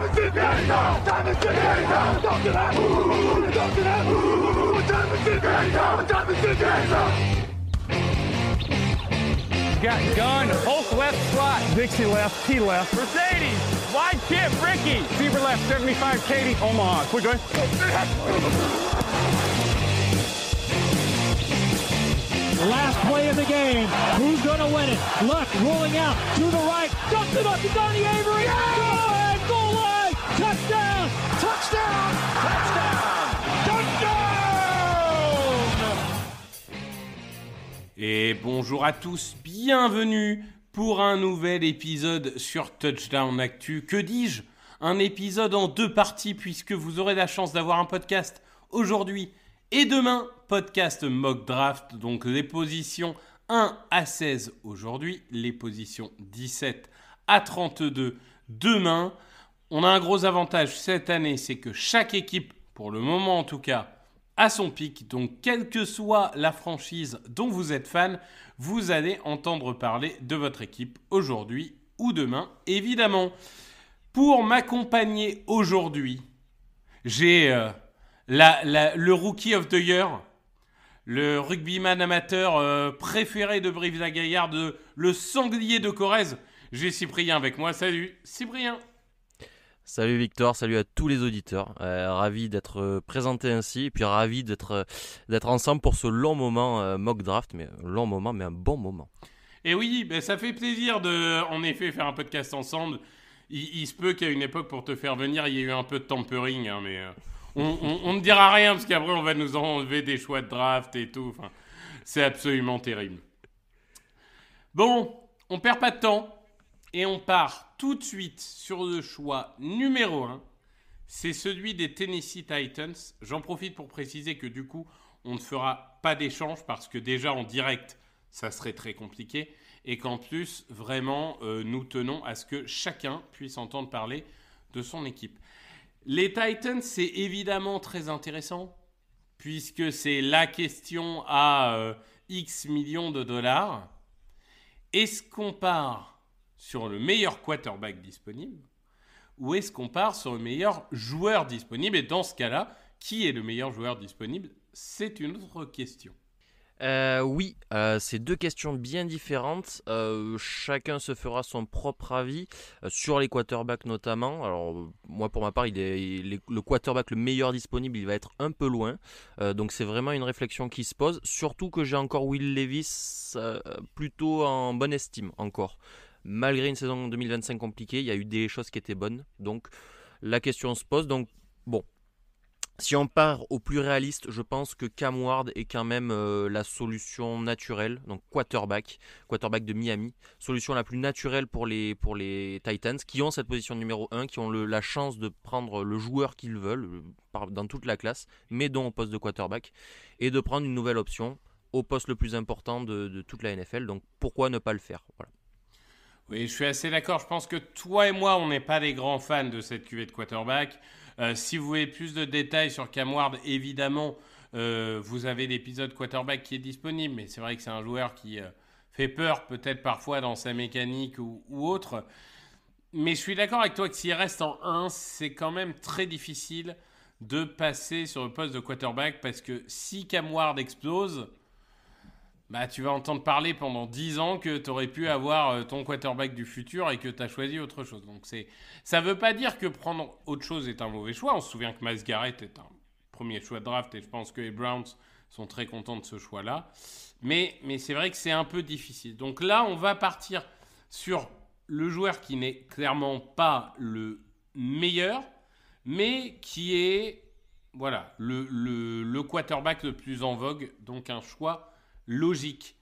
Got gun, Hulk left slot, Dixie left, T left, Mercedes, wide chip, Ricky, Fever left, 75, Katie, Omaha. Quick, go Last play of the game. Who's going to win it? Luck rolling out to the right. Dumps it up to Donnie Avery. Yeah! Goal line. Touchdown. Touchdown. Touchdown. Touchdown. Et bonjour à tous, bienvenue pour un nouvel épisode sur Touchdown Actu. Que dis-je ? Un épisode en deux parties puisque vous aurez la chance d'avoir un podcast aujourd'hui et demain, podcast mock draft, donc les positions 1 à 16 aujourd'hui, les positions 17 à 32 demain. On a un gros avantage cette année, c'est que chaque équipe, pour le moment en tout cas, a son pic. Donc quelle que soit la franchise dont vous êtes fan, vous allez entendre parler de votre équipe aujourd'hui ou demain, évidemment. Pour m'accompagner aujourd'hui, j'ai le Rookie of the Year, le rugbyman amateur préféré de Brive-la-Gaillarde, le sanglier de Corrèze. J'ai Cyprien avec moi. Salut Cyprien. Salut Victor, salut à tous les auditeurs. Ravi d'être présenté ainsi et puis ravi d'être ensemble pour ce long moment mock draft, mais long moment, mais un bon moment. Et oui, ça fait plaisir de, en effet, faire un podcast ensemble. Il se peut qu'à une époque, pour te faire venir, il y ait eu un peu de tampering, hein, mais on ne dira rien parce qu'après on va nous enlever des choix de draft et tout. Enfin, c'est absolument terrible. Bon, on perd pas de temps et on part tout de suite sur le choix numéro 1. C'est celui des Tennessee Titans. J'en profite pour préciser que du coup, on ne fera pas d'échange parce que déjà en direct, ça serait très compliqué. Et qu'en plus, vraiment, nous tenons à ce que chacun puisse entendre parler de son équipe. Les Titans, c'est évidemment très intéressant puisque c'est la question à X millions de dollars. Est-ce qu'on part sur le meilleur quarterback disponible ou est-ce qu'on part sur le meilleur joueur disponible? Et dans ce cas-là, qui est le meilleur joueur disponible? C'est une autre question. Oui, c'est deux questions bien différentes. Chacun se fera son propre avis sur les quarterbacks notamment. Alors moi pour ma part, le quarterback le meilleur disponible, il va être un peu loin. Donc c'est vraiment une réflexion qui se pose. Surtout que j'ai encore Will Levis plutôt en bonne estime encore. Malgré une saison 2025 compliquée, il y a eu des choses qui étaient bonnes. Donc la question se pose. Donc bon. Si on part au plus réaliste, je pense que Cam Ward est quand même la solution naturelle, donc quarterback de Miami, solution la plus naturelle pour les Titans, qui ont cette position numéro 1, qui ont la chance de prendre le joueur qu'ils veulent dans toute la classe, mais dont au poste de quarterback, et de prendre une nouvelle option au poste le plus important de toute la NFL, donc pourquoi ne pas le faire? Voilà. Oui, je suis assez d'accord. Je pense que toi et moi, on n'est pas des grands fans de cette cuvée de quarterback. Si vous voulez plus de détails sur Cam Ward, évidemment, vous avez l'épisode quarterback qui est disponible. Mais c'est vrai que c'est un joueur qui fait peur, peut-être parfois dans sa mécanique ou autre. Mais je suis d'accord avec toi que s'il reste en 1, c'est quand même très difficile de passer sur le poste de quarterback. Parce que si Cam Ward explose, tu vas entendre parler pendant 10 ans que tu aurais pu avoir ton quarterback du futur et que tu as choisi autre chose. Donc ça ne veut pas dire que prendre autre chose est un mauvais choix. On se souvient que Myles Garrett est un premier choix de draft et je pense que les Browns sont très contents de ce choix-là. Mais c'est vrai que c'est un peu difficile. Donc là, on va partir sur le joueur qui n'est clairement pas le meilleur, mais qui est le quarterback le plus en vogue. Donc un choix logique.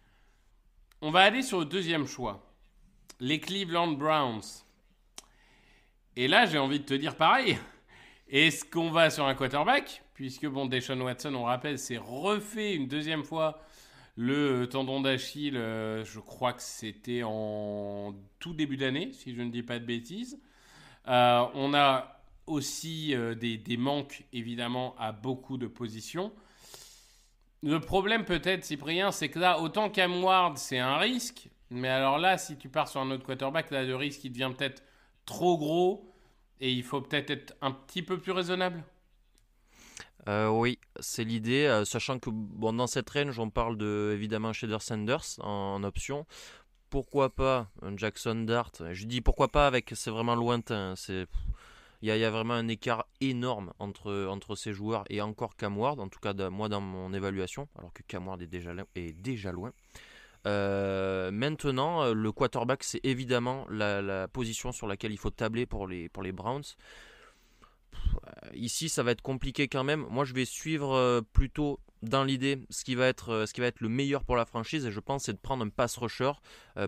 On va aller sur le deuxième choix. Les Cleveland Browns. Et là, j'ai envie de te dire pareil. Est-ce qu'on va sur un quarterback? Puisque Deshaun Watson, on rappelle, s'est refait une deuxième fois le tendon d'Achille. Je crois que c'était en tout début d'année, si je ne dis pas de bêtises. On a aussi des manques, évidemment, à beaucoup de positions. Le problème peut-être, Cyprien, c'est que là, autant Cam Ward, c'est un risque. Mais alors là, si tu pars sur un autre quarterback, là, le risque, il devient peut-être trop gros. Et il faut peut-être être un petit peu plus raisonnable. Oui, c'est l'idée, sachant que bon, dans cette range, on parle de évidemment Shedeur Sanders en option. Pourquoi pas un Jackson Dart? Je dis pourquoi pas avec, c'est vraiment lointain. Il y a vraiment un écart énorme entre ces joueurs et encore Cam Ward, en tout cas moi dans mon évaluation, alors que Cam Ward est déjà loin. Maintenant, le quarterback, c'est évidemment la position sur laquelle il faut tabler pour les Browns. Ici, ça va être compliqué quand même. Moi, je vais suivre plutôt dans l'idée ce qui va être le meilleur pour la franchise. Et je pense c'est de prendre un pass rusher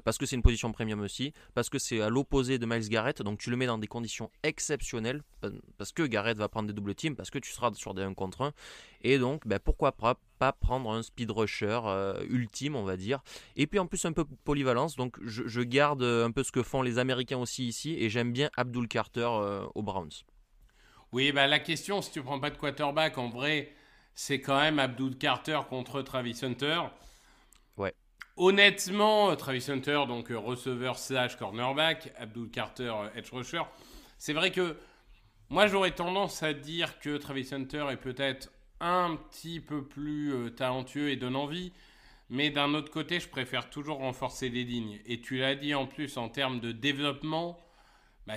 parce que c'est une position premium aussi, parce que c'est à l'opposé de Myles Garrett. Donc tu le mets dans des conditions exceptionnelles parce que Garrett va prendre des double teams, parce que tu seras sur des 1 contre 1. Et donc, pourquoi pas prendre un speed rusher ultime, on va dire. Et puis en plus un peu polyvalence. Donc je garde un peu ce que font les Américains aussi ici. Et j'aime bien Abdul Carter aux Browns. Oui, la question, si tu prends pas de quarterback, en vrai, c'est quand même Abdul Carter contre Travis Hunter. Ouais. Honnêtement, Travis Hunter, donc receveur / cornerback, Abdul Carter, edge rusher. C'est vrai que moi, j'aurais tendance à dire que Travis Hunter est peut-être un petit peu plus talentueux et donne envie. Mais d'un autre côté, je préfère toujours renforcer les lignes. Et tu l'as dit en plus, en termes de développement,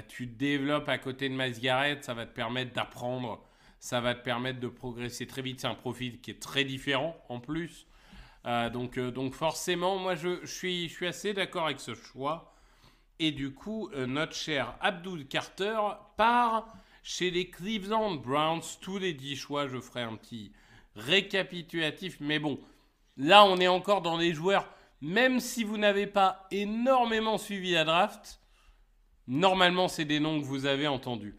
tu te développes à côté de Myles Garrett, ça va te permettre d'apprendre, ça va te permettre de progresser très vite. C'est un profil qui est très différent en plus. Donc forcément, moi je suis assez d'accord avec ce choix. Et du coup, notre cher Abdul Carter part chez les Cleveland Browns. Tous les 10 choix, je ferai un petit récapitulatif. Mais bon, là on est encore dans les joueurs. Même si vous n'avez pas énormément suivi la draft, normalement, c'est des noms que vous avez entendus.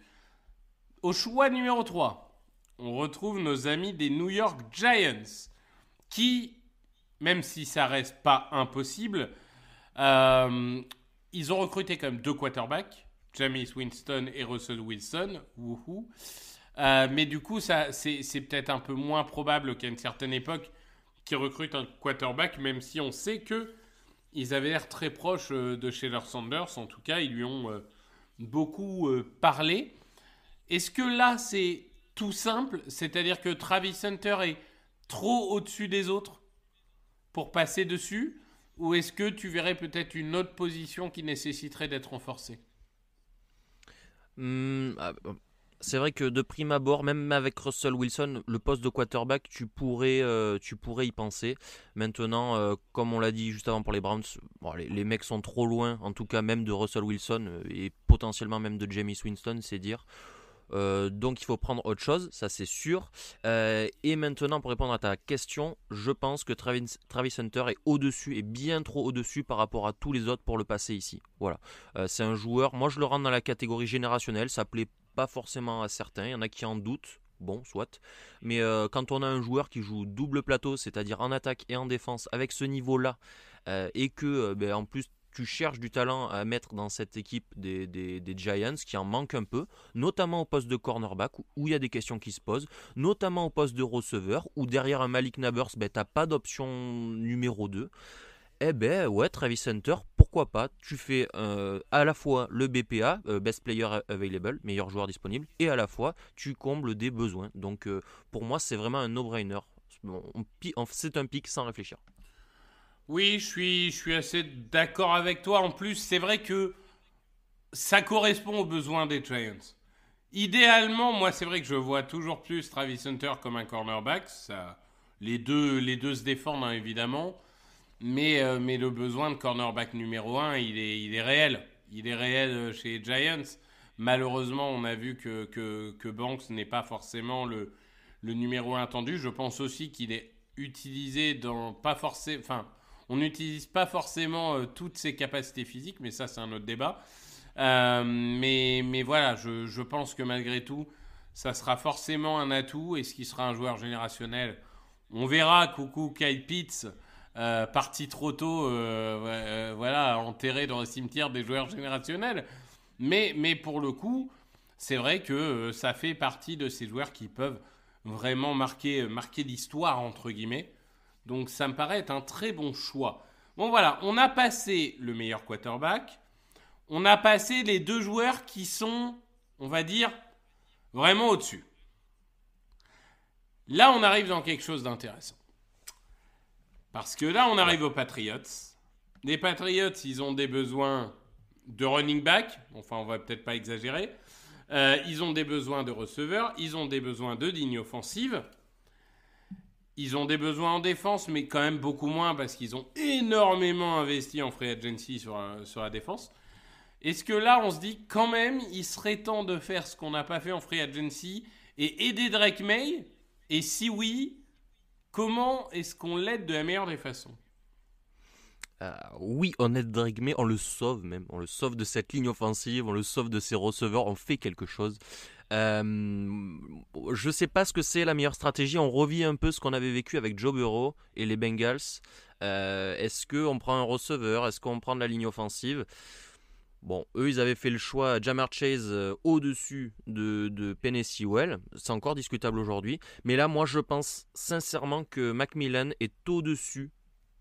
Au choix numéro 3, on retrouve nos amis des New York Giants, qui, même si ça reste pas impossible, ils ont recruté quand même 2 quarterbacks, Jameis Winston et Russell Wilson. Wouhou. Mais du coup, c'est peut-être un peu moins probable qu'à une certaine époque qu'ils recrutent un quarterback, même si on sait que ils avaient l'air très proches de Shedeur Sanders. En tout cas, ils lui ont beaucoup parlé. Est-ce que là, c'est tout simple? C'est-à-dire que Travis Hunter est trop au-dessus des autres pour passer dessus? Ou est-ce que tu verrais peut-être une autre position qui nécessiterait d'être renforcée? C'est vrai que de prime abord, même avec Russell Wilson, le poste de quarterback, tu pourrais y penser. Maintenant, comme on l'a dit juste avant pour les Browns, les mecs sont trop loin, en tout cas même de Russell Wilson et potentiellement même de Jameis Winston, c'est dire. Donc il faut prendre autre chose, ça c'est sûr. Et maintenant, pour répondre à ta question, je pense que Travis Hunter est au-dessus, et bien trop au-dessus par rapport à tous les autres pour le passer ici. Voilà. C'est un joueur, moi je le rentre dans la catégorie générationnelle, ça plaît pas forcément à certains, il y en a qui en doutent, bon, soit. Mais quand on a un joueur qui joue double plateau, c'est-à-dire en attaque et en défense, avec ce niveau-là, et que en plus tu cherches du talent à mettre dans cette équipe des Giants, qui en manque un peu, notamment au poste de cornerback, où il y a des questions qui se posent, notamment au poste de receveur, où derrière un Malik Nabers, t'as pas d'option numéro 2. Ouais, Travis Hunter, pourquoi pas? Tu fais à la fois le BPA, Best Player Available, meilleur joueur disponible, et à la fois tu combles des besoins. Donc pour moi, c'est vraiment un no-brainer. C'est un pick sans réfléchir. Oui, je suis assez d'accord avec toi. En plus, c'est vrai que ça correspond aux besoins des Giants. Idéalement, moi, c'est vrai que je vois toujours plus Travis Hunter comme un cornerback. Les deux se défendent, hein, évidemment. Mais le besoin de cornerback numéro 1, il est réel. Il est réel chez les Giants. Malheureusement, on a vu que Banks n'est pas forcément le numéro 1 attendu. Je pense aussi qu'il est utilisé dans pas forcément... Enfin, on n'utilise pas forcément toutes ses capacités physiques, mais ça, c'est un autre débat. Mais voilà, je pense que malgré tout, ça sera forcément un atout. Est-ce qu'il sera un joueur générationnel? On verra. Coucou Kyle Pitts, parti trop tôt, voilà, enterré dans le cimetière des joueurs générationnels. Mais pour le coup, c'est vrai que ça fait partie de ces joueurs qui peuvent vraiment marquer l'histoire, entre guillemets. Donc ça me paraît être un très bon choix. Bon voilà, on a passé le meilleur quarterback. On a passé les 2 joueurs qui sont, on va dire, vraiment au-dessus. Là, on arrive dans quelque chose d'intéressant. Parce que là, on arrive aux Patriots. Les Patriots, ils ont des besoins de running back. Enfin, on va peut-être pas exagérer. Ils ont des besoins de receveurs. Ils ont des besoins de ligne offensive. Ils ont des besoins en défense, mais quand même beaucoup moins parce qu'ils ont énormément investi en free agency sur la défense. Est-ce que là, on se dit quand même, il serait temps de faire ce qu'on n'a pas fait en free agency et aider Drake May? Et si oui, comment est-ce qu'on l'aide de la meilleure des façons? Oui, on aide Drake May, on le sauve même. On le sauve de cette ligne offensive, on le sauve de ses receveurs, on fait quelque chose. Je sais pas ce que c'est la meilleure stratégie. On revit un peu ce qu'on avait vécu avec Joe Burrow et les Bengals. Est-ce qu'on prend un receveur? Est-ce qu'on prend de la ligne offensive? Bon, eux, ils avaient fait le choix Ja'Marr Chase au-dessus de Penei Sewell. C'est encore discutable aujourd'hui. Mais là, moi, je pense sincèrement que McMillan est au-dessus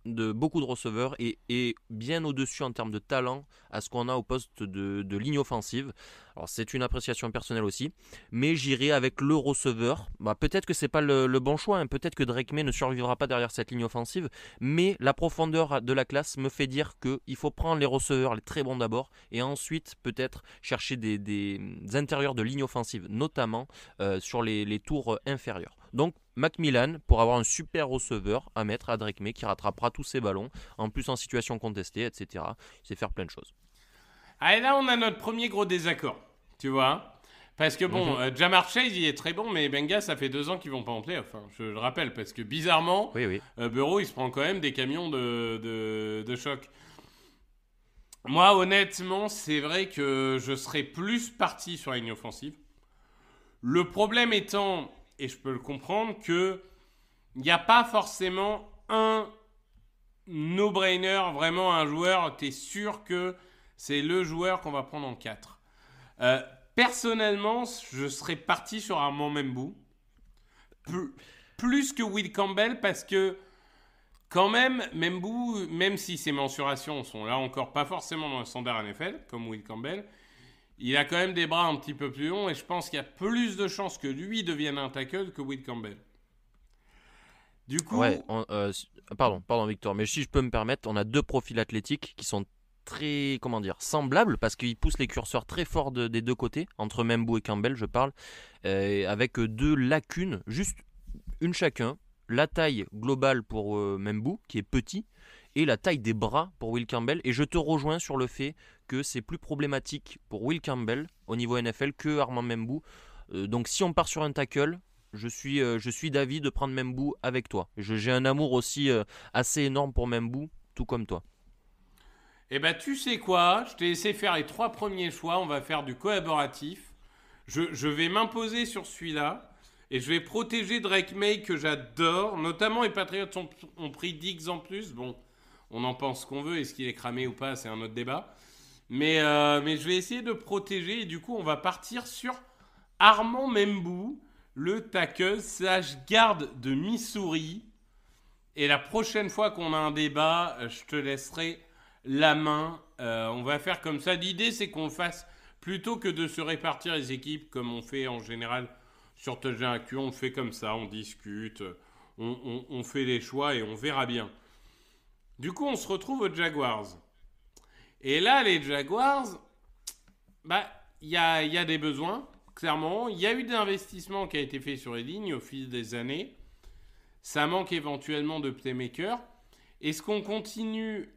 de beaucoup de receveurs et bien au-dessus en termes de talent à ce qu'on a au poste de ligne offensive. Alors c'est une appréciation personnelle aussi, mais j'irai avec le receveur. Peut-être que c'est pas le bon choix, hein. Peut-être que Drake May ne survivra pas derrière cette ligne offensive, mais la profondeur de la classe me fait dire qu'il faut prendre les receveurs, les très bons d'abord, et ensuite peut-être chercher des intérieurs de ligne offensive, notamment sur les tours inférieurs. Donc McMillan pour avoir un super receveur à mettre à Drake May qui rattrapera tous ses ballons, en plus en situation contestée, etc. Il sait faire plein de choses. Allez, là, on a notre premier gros désaccord, tu vois. Parce que bon, Ja'Marr Chase, il est très bon, mais Bengals, ça fait 2 ans qu'ils vont pas en playoff. Hein, je le rappelle, parce que bizarrement, oui. Burrow, il se prend quand même des camions de choc. Moi, honnêtement, c'est vrai que je serais plus parti sur la ligne offensive. Le problème étant, et je peux le comprendre, qu'il n'y a pas forcément un no-brainer, vraiment un joueur, tu es sûr que c'est le joueur qu'on va prendre en 4. Personnellement, je serais parti sur Armand Membou. Plus que Will Campbell, parce que quand même, Membou, même si ses mensurations sont là encore pas forcément dans le standard NFL, comme Will Campbell, il a quand même des bras un petit peu plus longs et je pense qu'il y a plus de chances que lui devienne un tackle que Will Campbell. Du coup... Ouais, pardon Victor, mais si je peux me permettre, on a 2 profils athlétiques qui sont très, semblables parce qu'ils poussent les curseurs très fort des 2 côtés, entre Membou et Campbell, je parle, avec 2 lacunes, juste une chacun. La taille globale pour Membou, qui est petit, et la taille des bras pour Will Campbell. Et je te rejoins sur le fait que c'est plus problématique pour Will Campbell au niveau NFL que Armand Membou. Donc si on part sur un tackle, je suis d'avis de prendre Membou avec toi. J'ai un amour aussi assez énorme pour Membou, tout comme toi. Eh ben tu sais quoi, je t'ai laissé faire les 3 premiers choix, on va faire du collaboratif. Je vais m'imposer sur celui-là. Et je vais protéger Drake May que j'adore. Notamment les Patriots ont pris Diggs en plus. Bon, on en pense qu'on veut. Est-ce qu'il est cramé ou pas, c'est un autre débat. Mais je vais essayer de protéger. Et du coup, on va partir sur Armand Membou, le tackle / garde de Missouri. Et la prochaine fois qu'on a un débat, je te laisserai la main. On va faire comme ça. L'idée, c'est qu'on fasse, plutôt que de se répartir les équipes comme on fait en général sur Touchdown Actu, on fait comme ça, on discute, on fait les choix et on verra bien. Du coup, on se retrouve aux Jaguars. Et là, les Jaguars, il y a des besoins, clairement. Il y a eu des investissements qui ont été faits sur les lignes au fil des années. Ça manque éventuellement de playmaker. Est-ce qu'on continue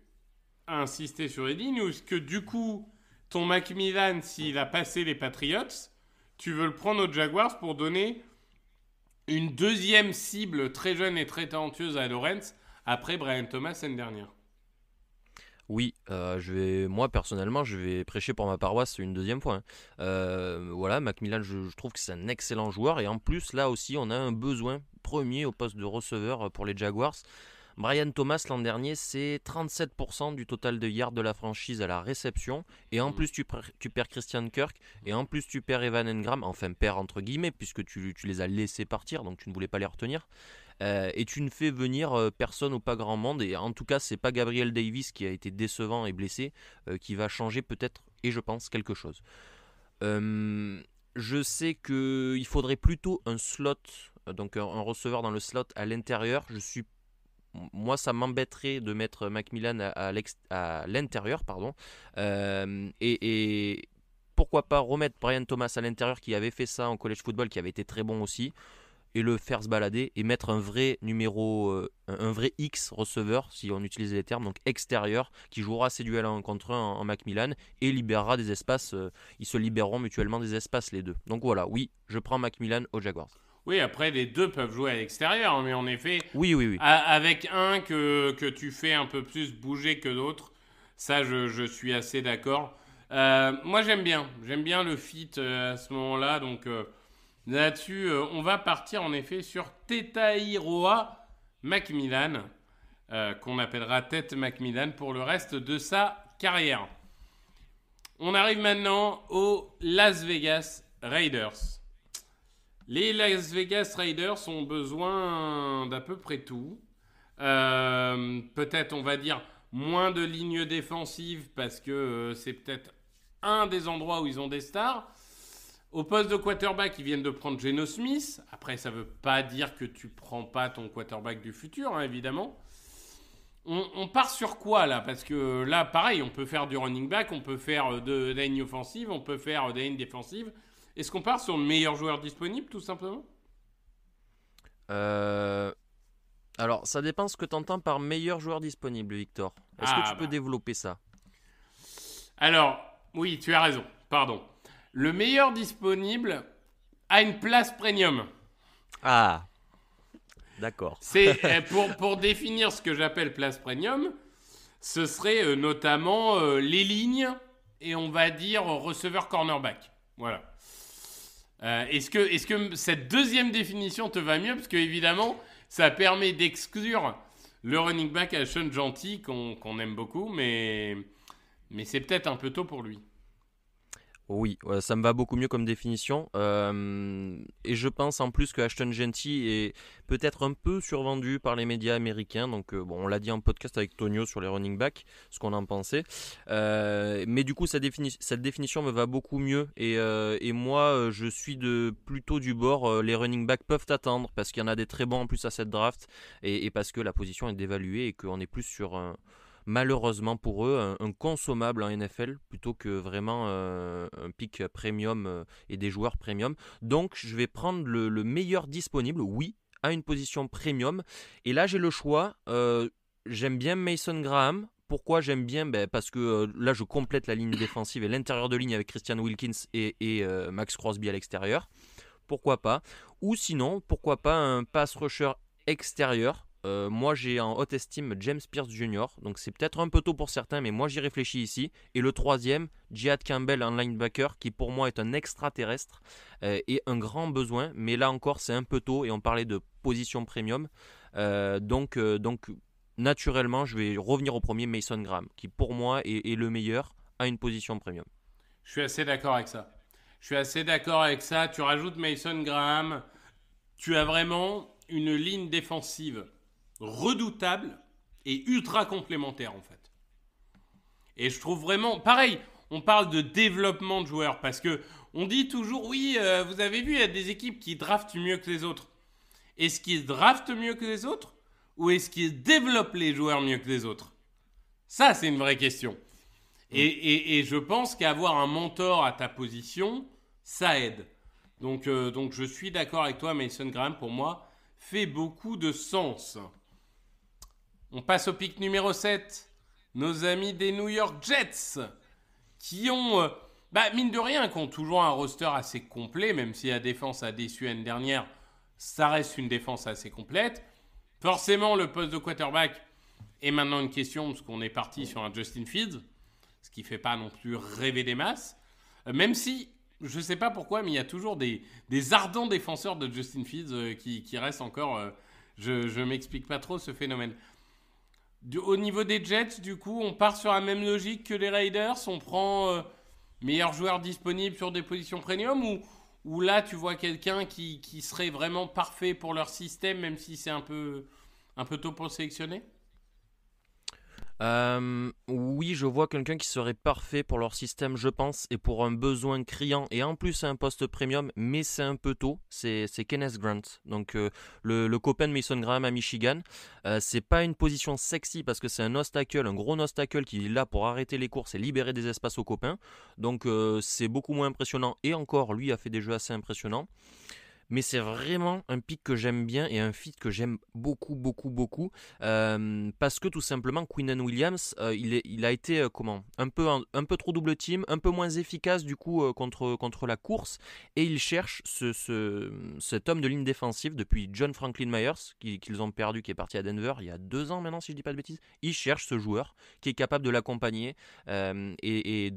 à insister sur les lignes ou est-ce que du coup, ton McMillan, s'il a passé les Patriots, tu veux le prendre aux Jaguars pour donner une deuxième cible très jeune et très talentueuse à Lawrence après Brian Thomas l'année dernière? Oui, moi personnellement, je vais prêcher pour ma paroisse une deuxième fois. Voilà, McMillan, je trouve que c'est un excellent joueur et en plus, là aussi, on a un besoin premier au poste de receveur pour les Jaguars. Brian Thomas l'an dernier, c'est 37% du total de yards de la franchise à la réception. Et en plus, tu perds Christian Kirk. Et en plus, tu perds Evan Engram. Enfin, perds entre guillemets, puisque tu les as laissés partir. Donc, tu ne voulais pas les retenir. Et tu ne fais venir personne ou pas grand monde. Et en tout cas, c'est pas Gabriel Davis qui a été décevant et blessé qui va changer peut-être, et je pense, quelque chose. Je sais qu'il faudrait plutôt un slot, donc un receveur dans le slot à l'intérieur. Moi, ça m'embêterait de mettre Macmillan à l'intérieur, pardon. Et pourquoi pas remettre Brian Thomas à l'intérieur, qui avait fait ça en college football, qui avait été très bon aussi, et le faire se balader et mettre un vrai un vrai X receveur, si on utilise les termes, donc extérieur, qui jouera ses duels 1 contre 1 en Macmillan et libérera des espaces. Ils se libéreront mutuellement des espaces, les deux. Donc voilà, oui, je prends Macmillan aux Jaguars. Oui, après, les deux peuvent jouer à l'extérieur, mais en effet, Oui. avec un que tu fais un peu plus bouger que d'autres, ça, je suis assez d'accord. Moi, j'aime bien le fit à ce moment-là, donc là-dessus, on va partir en effet sur Tetairoa Macmillan, qu'on appellera Ted Macmillan pour le reste de sa carrière. On arrive maintenant aux Las Vegas Raiders. Les Las Vegas Raiders ont besoin d'à peu près tout. Peut-être, on va dire, moins de lignes défensives parce que c'est peut-être un des endroits où ils ont des stars. Au poste de quarterback, ils viennent de prendre Geno Smith. Après, ça ne veut pas dire que tu ne prends pas ton quarterback du futur, hein, évidemment. On part sur quoi, là? Parce que là, pareil, on peut faire du running back, on peut faire de la ligne offensive, on peut faire de la ligne défensive. Est-ce qu'on part sur le meilleur joueur disponible, tout simplement? Alors, ça dépend ce que tu entends par meilleur joueur disponible, Victor. Est-ce que tu peux développer ça? Alors, oui, tu as raison, pardon. Le meilleur disponible a une place premium. Ah, d'accord. C'est pour définir ce que j'appelle place premium, ce serait notamment les lignes et on va dire receveur cornerback. Voilà. Est-ce que cette deuxième définition te va mieux? Parce que évidemment, ça permet d'exclure le running back Alshon Genty qu'on aime beaucoup, mais c'est peut-être un peu tôt pour lui. Oui, ça me va beaucoup mieux comme définition. Et je pense en plus que Ashton Genty est peut-être un peu survendu par les médias américains. Donc, on l'a dit en podcast avec Tonio sur les running backs, ce qu'on en pensait. Mais du coup, cette définition me va beaucoup mieux. Et moi, je suis plutôt du bord. Les running backs peuvent attendre parce qu'il y en a des très bons en plus à cette draft. Et parce que la position est dévaluée et qu'on est plus sur malheureusement pour eux, un consommable en NFL plutôt que vraiment un pick premium et des joueurs premium. Donc, je vais prendre le meilleur disponible, oui, à une position premium. Et là, j'ai le choix. J'aime bien Mason Graham. Pourquoi j'aime bien? Parce que là, je complète la ligne défensive et l'intérieur de ligne avec Christian Wilkins et Max Crosby à l'extérieur. Pourquoi pas? Ou sinon, pourquoi pas un pass rusher extérieur? Moi j'ai en haute estime James Pierce Jr. Donc c'est peut-être un peu tôt pour certains, mais moi j'y réfléchis ici. Et le troisième, Jihad Campbell en linebacker, qui pour moi est un extraterrestre et un grand besoin. Mais là encore c'est un peu tôt et on parlait de position premium. Donc naturellement je vais revenir au premier, Mason Graham, qui pour moi est le meilleur à une position premium. Je suis assez d'accord avec ça. Tu rajoutes Mason Graham, tu as vraiment une ligne défensive redoutable et ultra complémentaire en fait. Et je trouve vraiment, pareil, on parle de développement de joueurs parce que on dit toujours, oui, vous avez vu, il y a des équipes qui draftent mieux que les autres. Est-ce qu'ils draftent mieux que les autres ou est-ce qu'ils développent les joueurs mieux que les autres? Ça, c'est une vraie question. Et je pense qu'avoir un mentor à ta position, ça aide. Donc je suis d'accord avec toi, Mason Graham, pour moi, fait beaucoup de sens. On passe au pick numéro 7. Nos amis des New York Jets, qui ont, mine de rien, qui ont toujours un roster assez complet, même si la défense a déçu l'année dernière, ça reste une défense assez complète. Forcément, le poste de quarterback est maintenant une question, parce qu'on est parti sur un Justin Fields, ce qui ne fait pas non plus rêver des masses. Même si, je ne sais pas pourquoi, mais il y a toujours des ardents défenseurs de Justin Fields qui restent encore. Je ne m'explique pas trop ce phénomène. Au niveau des Jets, du coup, on part sur la même logique que les Raiders. On prend meilleur joueur disponible sur des positions premium ou là, tu vois quelqu'un qui serait vraiment parfait pour leur système, même si c'est un peu tôt pour le sélectionner? Oui, je vois quelqu'un qui serait parfait pour leur système, je pense, et pour un besoin criant, et en plus un poste premium, mais c'est un peu tôt, c'est Kenneth Grant, donc le copain de Mason Graham à Michigan. C'est pas une position sexy parce que c'est un nose tackle, un gros nose tackle qui est là pour arrêter les courses et libérer des espaces aux copains, donc c'est beaucoup moins impressionnant, et encore, lui a fait des jeux assez impressionnants. Mais c'est vraiment un pick que j'aime bien et un fit que j'aime beaucoup, beaucoup, beaucoup. Parce que tout simplement, Quinnen Williams, il a été un peu trop double team, un peu moins efficace du coup contre la course. Et il cherche cet homme de ligne défensive depuis John Franklin Myers, qu'ils ont perdu, qui est parti à Denver il y a 2 ans maintenant, si je ne dis pas de bêtises. Il cherche ce joueur qui est capable de l'accompagner et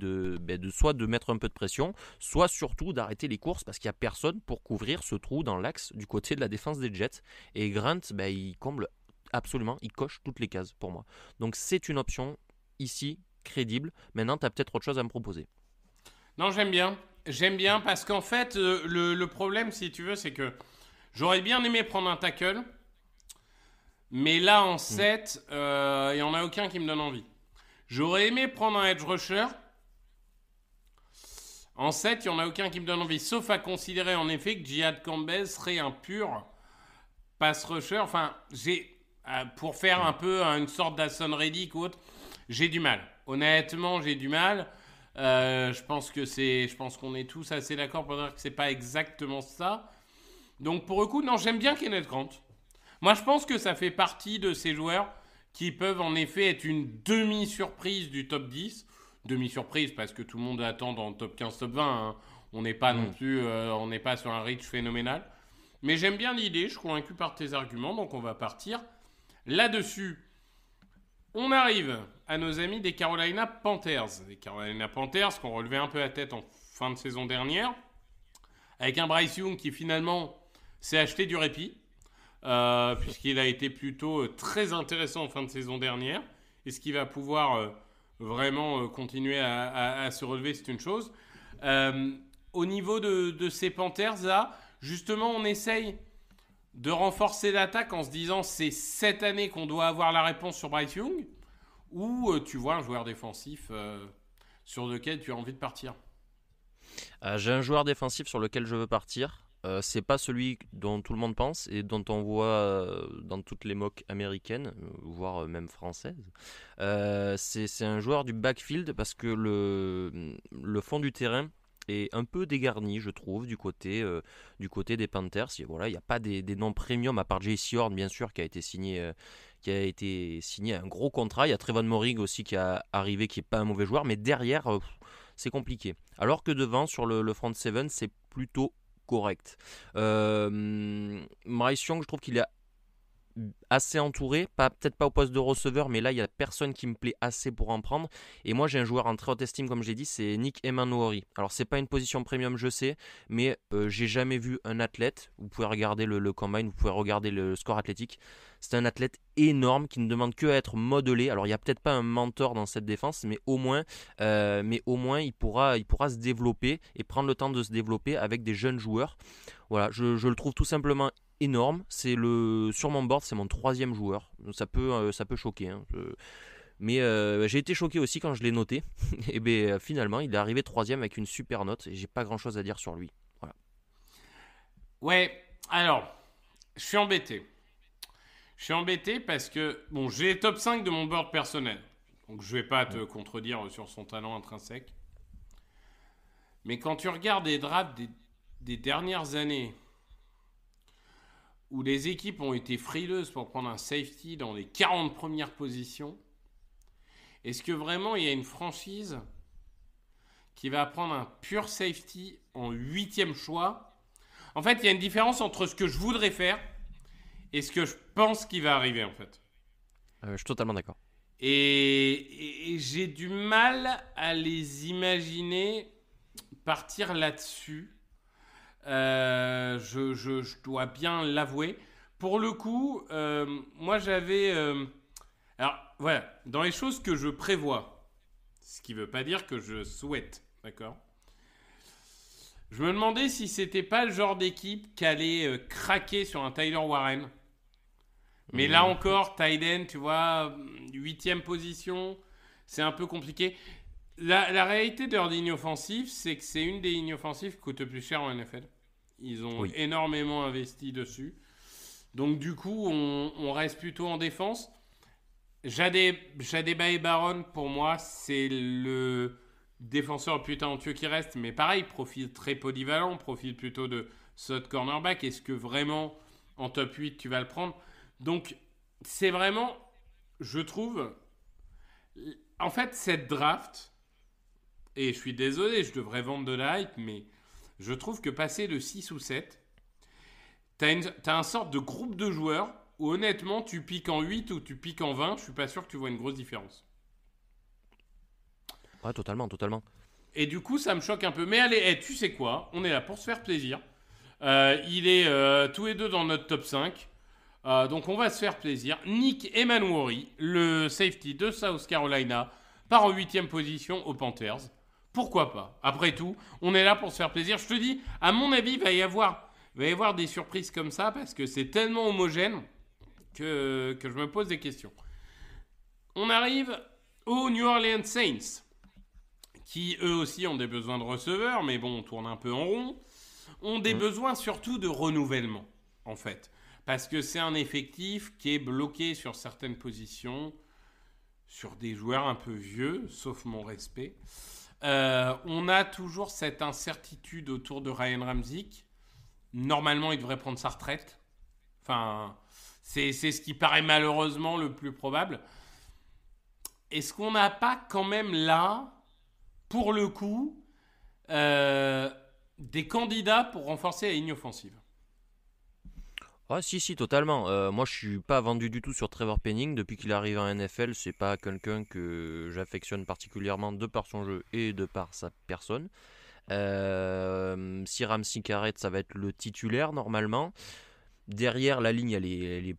soit de mettre un peu de pression, soit surtout d'arrêter les courses parce qu'il n'y a personne pour couvrir ce trou dans l'axe du côté de la défense des Jets. Et Grant, il comble absolument, il coche toutes les cases pour moi. Donc c'est une option ici crédible. Maintenant, tu as peut-être autre chose à me proposer. Non, j'aime bien. J'aime bien parce qu'en fait, le problème, si tu veux, c'est que j'aurais bien aimé prendre un tackle. Mais là, en 7, il n'y en a aucun qui me donne envie. J'aurais aimé prendre un edge rusher. En 7, il n'y en a aucun qui me donne envie. Sauf à considérer en effet que Jihad Campbell serait un pur pass rusher. Enfin, pour faire un peu une sorte d'Hassan Reddick ou autre, j'ai du mal. Honnêtement, j'ai du mal. Je pense qu'on est tous assez d'accord pour dire que c'est pas exactement ça. Donc pour le coup, non, j'aime bien Kenneth Grant. Moi, je pense que ça fait partie de ces joueurs qui peuvent en effet être une demi-surprise du top 10. Demi-surprise parce que tout le monde attend dans le top 15, top 20. Hein. On n'est pas non plus, on n'est pas sur un reach phénoménal. Mais j'aime bien l'idée, je suis convaincu par tes arguments, donc on va partir là-dessus. On arrive à nos amis des Carolina Panthers. Les Carolina Panthers qui ont relevé un peu la tête en fin de saison dernière, avec un Bryce Young qui finalement s'est acheté du répit, puisqu'il a été plutôt très intéressant en fin de saison dernière. Est-ce qu'il va pouvoir vraiment continuer à se relever, c'est une chose. Au niveau de ces Panthers, là, justement, on essaye de renforcer l'attaque en se disant c'est cette année qu'on doit avoir la réponse sur Bryce Young, ou tu vois un joueur défensif sur lequel tu as envie de partir? J'ai un joueur défensif sur lequel je veux partir. C'est pas celui dont tout le monde pense et dont on voit dans toutes les mocks américaines, voire même françaises. C'est un joueur du backfield parce que le fond du terrain est un peu dégarni, je trouve, du côté des Panthers. Voilà, il n'y a pas des noms premium à part J.C. Horn, bien sûr, qui a été signé un gros contrat. Il y a Trevon Moehrig aussi qui a arrivé, qui n'est pas un mauvais joueur, mais derrière, c'est compliqué. Alors que devant, sur le front seven, c'est plutôt correct. Bryce Young, je trouve qu'il est assez entouré, peut-être pas au poste de receveur, mais là il n'y a personne qui me plaît assez pour en prendre. Et moi j'ai un joueur en très haute estime, comme je l'ai dit, c'est Nick Emmanouori. Alors c'est pas une position premium, je sais, mais j'ai jamais vu un athlète. Vous pouvez regarder le combine, vous pouvez regarder le score athlétique. C'est un athlète énorme qui ne demande que à être modelé. Alors il n'y a peut-être pas un mentor dans cette défense, mais au moins il pourra se développer et prendre le temps de se développer avec des jeunes joueurs. Voilà, je le trouve tout simplement énorme. Sur mon board, c'est mon 3e joueur. Ça peut choquer. Hein. Mais j'ai été choqué aussi quand je l'ai noté. Et finalement, il est arrivé 3e avec une super note. Et j'ai pas grand chose à dire sur lui. Voilà. Ouais, alors, je suis embêté. Parce que, bon, j'ai les top 5 de mon board personnel. Donc je vais pas te contredire sur son talent intrinsèque. Mais quand tu regardes les drafts des dernières années, où les équipes ont été frileuses pour prendre un safety dans les 40 premières positions, est-ce que vraiment il y a une franchise qui va prendre un pur safety en 8e choix? En fait, il y a une différence entre ce que je voudrais faire et ce que je pense qui va arriver, en fait. Je suis totalement d'accord. Et j'ai du mal à les imaginer partir là-dessus. Je dois bien l'avouer. Pour le coup, moi j'avais... alors voilà, dans les choses que je prévois, ce qui ne veut pas dire que je souhaite, d'accord? Je me demandais si c'était pas le genre d'équipe qui allait craquer sur un Tyler Warren. Mais là encore, tight end, tu vois, 8e position, c'est un peu compliqué. La réalité de leur ligne offensive, c'est que c'est une des lignes offensives qui coûte le plus cher en NFL. Ils ont énormément investi dessus. Donc du coup, on reste plutôt en défense. Jadeba et Baron, pour moi, c'est le défenseur le plus talentueux qui reste. Mais pareil, profil très polyvalent, profil plutôt de slot cornerback. Est-ce que vraiment, en top 8, tu vas le prendre ? Donc, c'est vraiment, je trouve... En fait, cette draft, et je suis désolé, je devrais vendre de la hype, mais je trouve que passer de 6 ou 7, t'as un sorte de groupe de joueurs où honnêtement, tu piques en 8 ou tu piques en 20, je suis pas sûr que tu vois une grosse différence. Ouais, totalement. Et du coup, ça me choque un peu. Mais allez, tu sais quoi ? On est là pour se faire plaisir. Il est tous les deux dans notre top 5. Donc on va se faire plaisir. Nick Emmanwori, le safety de South Carolina, part en 8e position aux Panthers. Pourquoi pas ? Après tout, on est là pour se faire plaisir. Je te dis, à mon avis, il va y avoir des surprises comme ça parce que c'est tellement homogène que je me pose des questions. On arrive aux New Orleans Saints, qui eux aussi ont des besoins de receveurs, mais bon, on tourne un peu en rond. Ont des besoins surtout de renouvellement, en fait. Parce que c'est un effectif qui est bloqué sur certaines positions, sur des joueurs un peu vieux, sauf mon respect. On a toujours cette incertitude autour de Ryan Ramczyk. Normalement, il devrait prendre sa retraite. Enfin, c'est ce qui paraît malheureusement le plus probable. Est-ce qu'on n'a pas quand même là, pour le coup, des candidats pour renforcer la ligne offensive ? Ah si, totalement. Moi, je suis pas vendu du tout sur Trevor Penning. Depuis qu'il arrive en NFL, c'est pas quelqu'un que j'affectionne particulièrement de par son jeu et de par sa personne. Si Ramczyk arrête, ça va être le titulaire normalement. Derrière, la ligne, elle est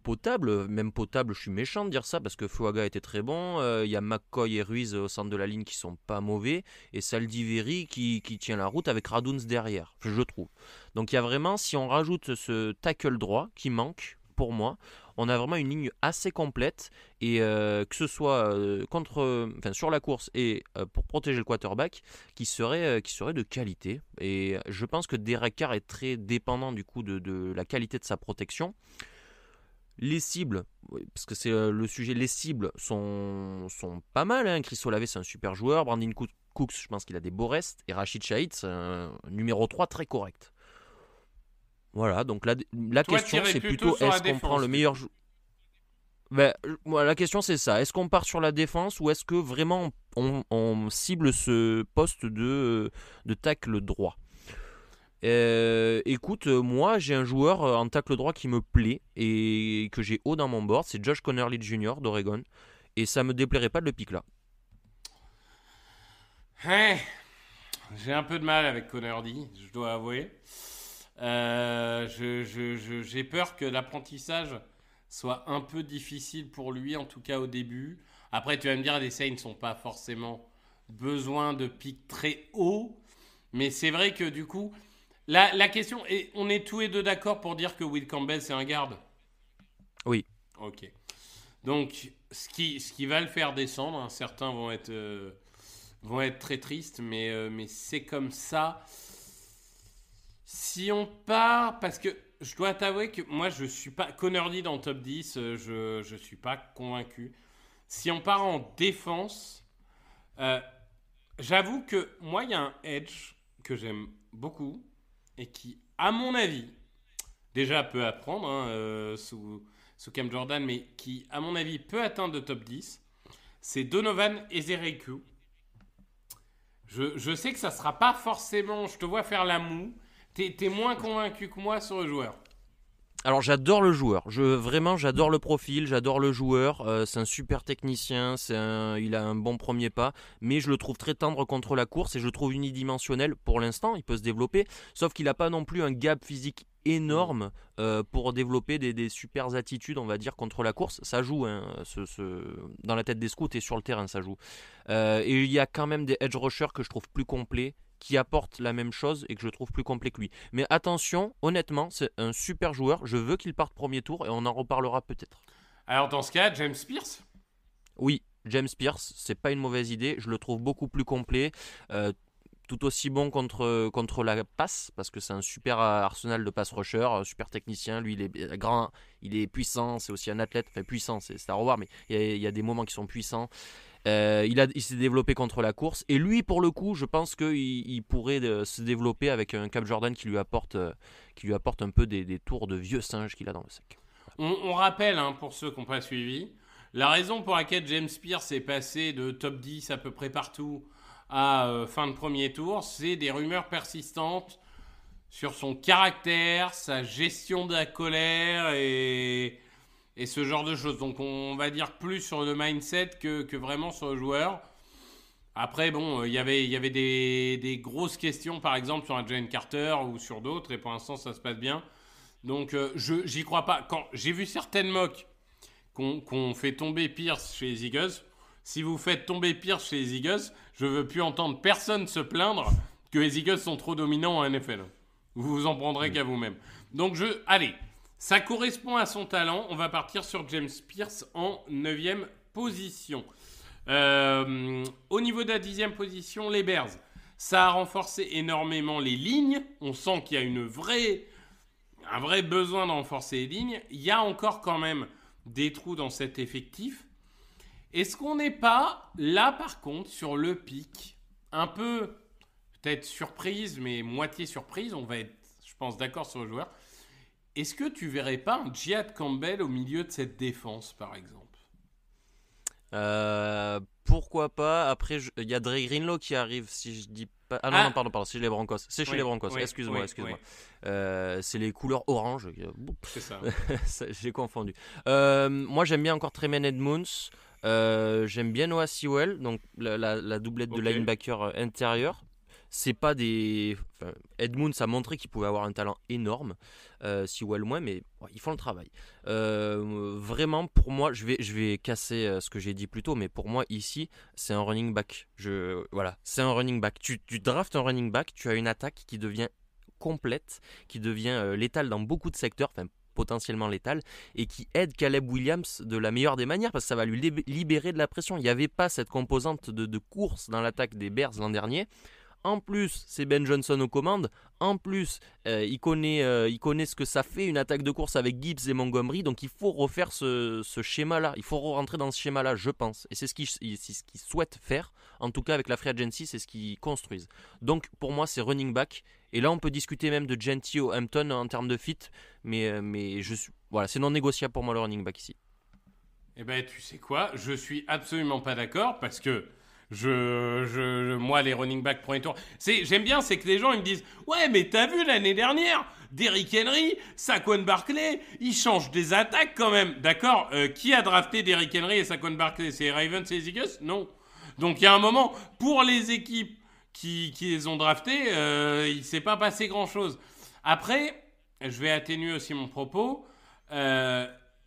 potable. Même potable, je suis méchant de dire ça parce que Fuaga était très bon. Il y a McCoy et Ruiz au centre de la ligne qui sont pas mauvais. Et Saldiveri qui tient la route avec Raduns derrière, je trouve. Donc il y a vraiment, si on rajoute ce tackle droit qui manque, pour moi, on a vraiment une ligne assez complète. Et que ce soit sur la course et pour protéger le quarterback, qui serait de qualité. Et je pense que Derek Carr est très dépendant du coup de la qualité de sa protection. Les cibles, parce que c'est le sujet, les cibles sont pas mal. Hein. Chris Olave, c'est un super joueur. Brandon Cooks, je pense qu'il a des beaux restes. Et Rashid Shaheed, c'est un numéro 3 très correct. Voilà, donc la question, c'est plutôt est-ce qu'on prend le meilleur joueur ? La question, c'est ça. Est-ce qu'on part sur la défense ou est-ce que vraiment on cible ce poste de tackle droit ? Écoute, moi j'ai un joueur en tackle droit qui me plaît et que j'ai haut dans mon board, c'est Josh Conerly Jr. d'Oregon, et ça me déplairait pas de le pick là. J'ai un peu de mal avec Conerly, je dois avouer. J'ai peur que l'apprentissage soit un peu difficile pour lui, en tout cas au début. Après, tu vas me dire, les Saints n'ont pas forcément besoin de pick très haut, mais c'est vrai que du coup... La question, et on est tous les deux d'accord pour dire que Will Campbell, c'est un garde ? Oui. Ok. Donc, ce qui va le faire descendre, hein, certains vont être très tristes, mais c'est comme ça. Si on part, parce que je dois t'avouer que moi, je suis pas... Conerly dans le top 10, je suis pas convaincu. Si on part en défense, j'avoue que moi, il y a un edge que j'aime beaucoup, et qui, à mon avis, déjà peut apprendre sous Cam Jordan, mais qui, à mon avis, peut atteindre le top 10, c'est Donovan Ezereku. Je sais que ça ne sera pas forcément... Je te vois faire la moue. T'es moins convaincu que moi sur le joueur. Alors j'adore le joueur, vraiment j'adore le profil, j'adore le joueur, c'est un super technicien, il a un bon premier pas, mais je le trouve très tendre contre la course et je le trouve unidimensionnel pour l'instant, il peut se développer, sauf qu'il n'a pas non plus un gap physique énorme pour développer des super attitudes, on va dire, contre la course. Ça joue, hein, dans la tête des scouts et sur le terrain, ça joue. Et il y a quand même des edge rushers que je trouve plus complets qui apporte la même chose et que je trouve plus complet que lui. Mais attention, honnêtement, c'est un super joueur. Je veux qu'il parte premier tour et on en reparlera peut-être. Alors dans ce cas, James Pierce. Oui, James Pierce, c'est pas une mauvaise idée. Je le trouve beaucoup plus complet. Tout aussi bon contre la passe, parce que c'est un super arsenal de pass rusher, un super technicien. Lui, il est grand, il est puissant, c'est aussi un athlète. Enfin, puissant, c'est à revoir, mais il y a des moments qui sont puissants. Il s'est développé contre la course. Et lui, pour le coup, je pense qu'il pourrait se développer avec un Cap Jordan qui lui apporte un peu des tours de vieux singe qu'il a dans le sac. On rappelle, pour ceux qui n'ont pas suivi, la raison pour laquelle James Pierce est passé de top 10 à peu près partout à fin de premier tour, c'est des rumeurs persistantes sur son caractère, sa gestion de la colère et ce genre de choses. Donc on va dire plus sur le mindset que vraiment sur le joueur. Après, bon, il y avait des grosses questions, par exemple sur un Jalen Carter ou sur d'autres, et pour l'instant ça se passe bien. Donc j'y crois pas. Quand j'ai vu certaines mocks qu'on fait tomber Pierce chez les Eagles, si vous faites tomber Pierce chez les Eagles, je veux plus entendre personne se plaindre que les Eagles sont trop dominants en NFL. Vous vous en prendrez qu'à vous-même. Donc allez, ça correspond à son talent. On va partir sur James Pierce en 9e position. Au niveau de la 10e position, les Bears. Ça a renforcé énormément les lignes. On sent qu'il y a un vrai besoin de renforcer les lignes. Il y a encore quand même des trous dans cet effectif. Est-ce qu'on n'est pas là, par contre, sur le pic, un peu, peut-être surprise, mais moitié surprise, on va être, je pense, d'accord sur le joueur. Est-ce que tu verrais pas un Jihad Campbell au milieu de cette défense, par exemple ? Pourquoi pas. Après, il y a Dre Greenlaw qui arrive, si je dis pas... non, pardon, c'est chez les Broncos. C'est chez les Broncos, excuse-moi. C'est les couleurs orange. C'est ça. J'ai confondu. Moi, j'aime bien encore Tremaine Edmunds. J'aime bien Noah Sewell, donc la doublette de linebacker intérieur. C'est pas des. Enfin, Edmunds a montré qu'il pouvait avoir un talent énorme, Sewell moins, mais ils font le travail. Vraiment, pour moi, je vais casser ce que j'ai dit plus tôt, mais pour moi, ici, c'est un running back. C'est un running back. Tu draftes un running back, tu as une attaque qui devient complète, qui devient létale dans beaucoup de secteurs, enfin potentiellement létale, et qui aide Caleb Williams de la meilleure des manières, parce que ça va lui libérer de la pression. Il n'y avait pas cette composante de course dans l'attaque des Bears l'an dernier. En plus, c'est Ben Johnson aux commandes. En plus, il connaît ce que ça fait une attaque de course avec Gibbs et Montgomery. Donc il faut refaire ce schéma-là. Il faut rentrer dans ce schéma-là, je pense. Et c'est ce qu'ils souhaitent faire. En tout cas, avec la Free Agency, c'est ce qu'ils construisent. Donc pour moi, c'est running back. Et là, on peut discuter même de Genty au Hampton en termes de fit. Mais c'est non négociable pour moi le running back ici. Eh ben, tu sais quoi ? Je suis absolument pas d'accord parce que moi, les running back premier tour, j'aime bien, c'est que les gens ils me disent ouais, mais t'as vu l'année dernière, Derrick Henry, Saquon Barkley, ils changent des attaques quand même, d'accord ? Qui a drafté Derrick Henry et Saquon Barkley ? C'est les Ravens et les Eagles ? Non. Donc il y a un moment, pour les équipes qui les ont draftés, il s'est pas passé grand chose. Après, je vais atténuer aussi mon propos.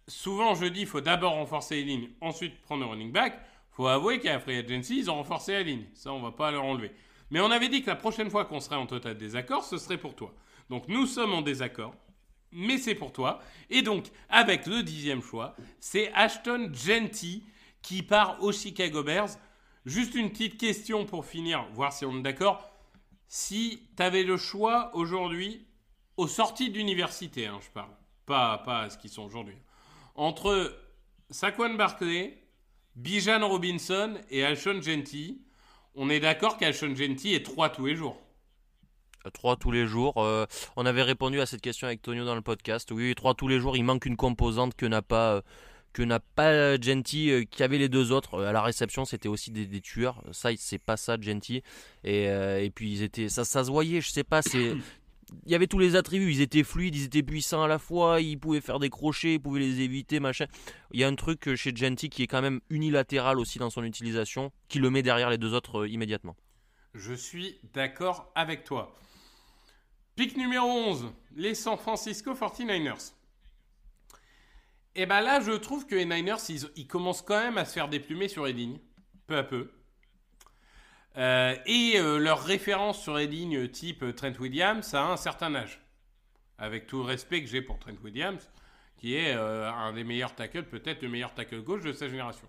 Souvent, je dis il faut d'abord renforcer les lignes, ensuite prendre un running back. Faut avouer qu'à la Free Agency, ils ont renforcé la ligne. Ça, on va pas leur enlever. Mais on avait dit que la prochaine fois qu'on serait en total désaccord, ce serait pour toi. Donc, nous sommes en désaccord, mais c'est pour toi. Et donc, avec le 10e choix, c'est Ashton Jeanty qui part aux Chicago Bears. Juste une petite question pour finir, voir si on est d'accord. Si tu avais le choix aujourd'hui, aux sorties d'université, je parle, pas à ce qu'ils sont aujourd'hui, entre Saquon Barkley, Bijan Robinson et Alshon Jeanty, on est d'accord qu'Alshon Jeanty est 3 tous les jours. 3 tous les jours. On avait répondu à cette question avec Tonio dans le podcast. Oui, 3 tous les jours, il manque une composante que n'a pas Jeanty, qui avait les deux autres. À la réception, c'était aussi des tueurs. Ça, c'est pas ça, Jeanty. Et puis, ça se voyait, je sais pas, il y avait tous les attributs, ils étaient fluides, ils étaient puissants à la fois, ils pouvaient faire des crochets, ils pouvaient les éviter, machin. Il y a un truc chez Jeanty qui est quand même unilatéral aussi dans son utilisation, qui le met derrière les deux autres immédiatement. Je suis d'accord avec toi. Pick numéro 11, les San Francisco 49ers. Et ben là, je trouve que les Niners, ils commencent quand même à se faire déplumer sur les lignes, peu à peu. Leur référence sur les lignes type Trent Williams a un certain âge. Avec tout le respect que j'ai pour Trent Williams, qui est un des meilleurs tackles, peut-être le meilleur tackle gauche de sa génération.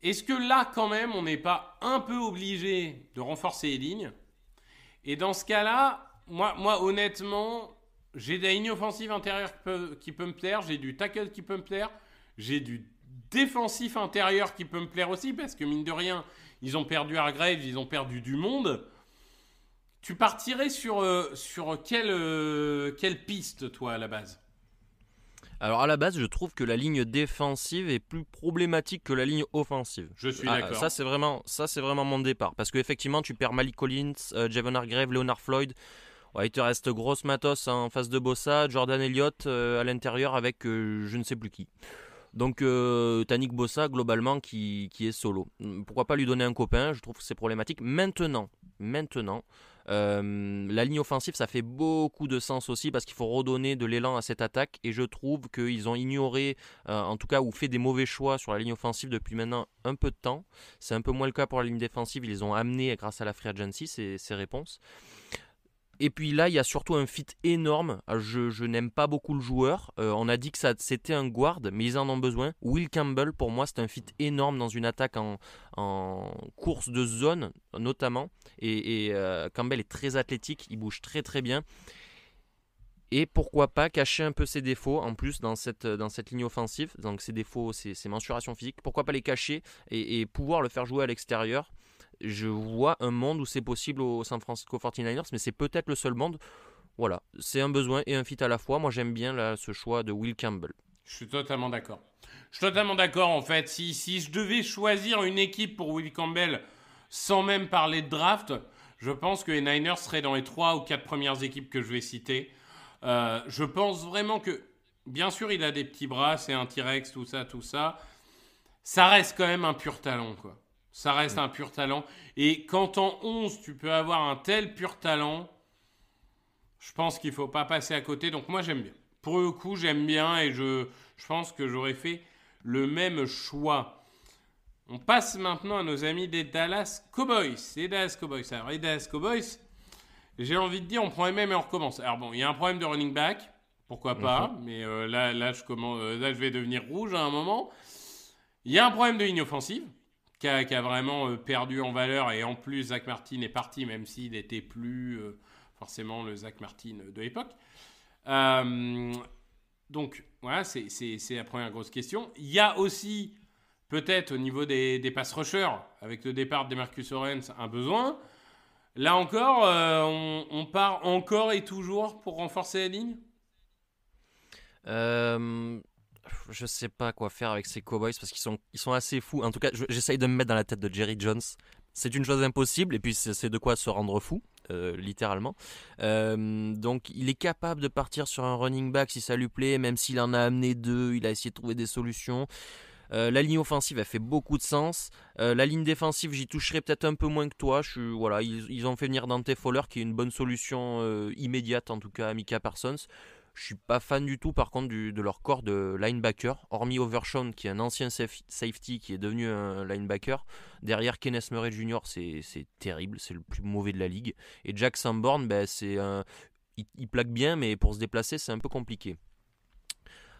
Est-ce que là, quand même, on n'est pas un peu obligé de renforcer les lignes ? Et dans ce cas-là, moi honnêtement, j'ai des lignes offensives intérieures qui peuvent me plaire, j'ai du tackle qui peut me plaire, j'ai du défensif intérieur qui peut me plaire aussi, parce que mine de rien, ils ont perdu Hargrave, ils ont perdu du monde. Tu partirais sur quelle piste, toi, à la base ? Alors à la base, je trouve que la ligne défensive est plus problématique que la ligne offensive. Je suis d'accord. Ça c'est vraiment mon départ. Parce qu'effectivement, tu perds Malik Collins, Javon Hargrave, Leonard Floyd. Ouais, il te reste grosse matos en face de Bossa, Jordan Elliott à l'intérieur avec je ne sais plus qui. Donc t'as Nick Bossa globalement qui est solo. Pourquoi pas lui donner un copain ? Je trouve que c'est problématique. Maintenant, la ligne offensive, ça fait beaucoup de sens aussi parce qu'il faut redonner de l'élan à cette attaque et je trouve qu'ils ont ignoré, en tout cas, ou fait des mauvais choix sur la ligne offensive depuis maintenant un peu de temps. C'est un peu moins le cas pour la ligne défensive, ils les ont amenés grâce à la free agency, ces réponses. Et puis là, il y a surtout un fit énorme. Je n'aime pas beaucoup le joueur. On a dit que c'était un guard, mais ils en ont besoin. Will Campbell, pour moi, c'est un fit énorme dans une attaque en course de zone, notamment. Et Campbell est très athlétique, il bouge très très bien. Et pourquoi pas cacher un peu ses défauts en plus dans cette ligne offensive. Donc ses défauts, ses mensurations physiques. Pourquoi pas les cacher et pouvoir le faire jouer à l'extérieur. Je vois un monde où c'est possible au San Francisco 49ers, mais c'est peut-être le seul monde. Voilà, c'est un besoin et un fit à la fois. Moi, j'aime bien là, ce choix de Will Campbell. Je suis totalement d'accord. En fait. Si je devais choisir une équipe pour Will Campbell, sans même parler de draft, je pense que les Niners seraient dans les 3 ou 4 premières équipes que je vais citer. Je pense vraiment que, bien sûr, il a des petits bras, c'est un T-Rex, tout ça. Ça reste quand même un pur talent, quoi. Ça reste un pur talent. Et quand en 11, tu peux avoir un tel pur talent, je pense qu'il ne faut pas passer à côté. Donc moi, j'aime bien. Pour le coup, j'aime bien et je pense que j'aurais fait le même choix. On passe maintenant à nos amis des Dallas Cowboys. Alors, les Dallas Cowboys, j'ai envie de dire, on prend les mêmes et on recommence. Alors bon, il y a un problème de running back. Pourquoi pas. Mais là, je vais devenir rouge à un moment. Il y a un problème de ligne offensive. Qui a vraiment perdu en valeur. Et en plus, Zach Martin est parti, même s'il n'était plus forcément le Zach Martin de l'époque. Donc, voilà, c'est la première grosse question. Il y a aussi, peut-être au niveau des pass rushers, avec le départ de Demarcus Lawrence, un besoin. Là encore, on part encore et toujours pour renforcer la ligne ? Je sais pas quoi faire avec ces Cowboys parce qu'ils sont assez fous. En tout cas, j'essaye de me mettre dans la tête de Jerry Jones. C'est une chose impossible et puis c'est de quoi se rendre fou, littéralement. Donc il est capable de partir sur un running back si ça lui plaît, même s'il en a amené 2, il a essayé de trouver des solutions. La ligne offensive, elle fait beaucoup de sens. La ligne défensive, j'y toucherai peut-être un peu moins que toi. Ils ont fait venir Dante Fowler qui est une bonne solution immédiate, en tout cas à Micah Parsons. Je suis pas fan du tout par contre de leur corps de linebacker, hormis Overshawn qui est un ancien safety qui est devenu un linebacker. Derrière Kenneth Murray Jr. c'est terrible, c'est le plus mauvais de la ligue. Et Jack Sanborn, il plaque bien mais pour se déplacer c'est un peu compliqué.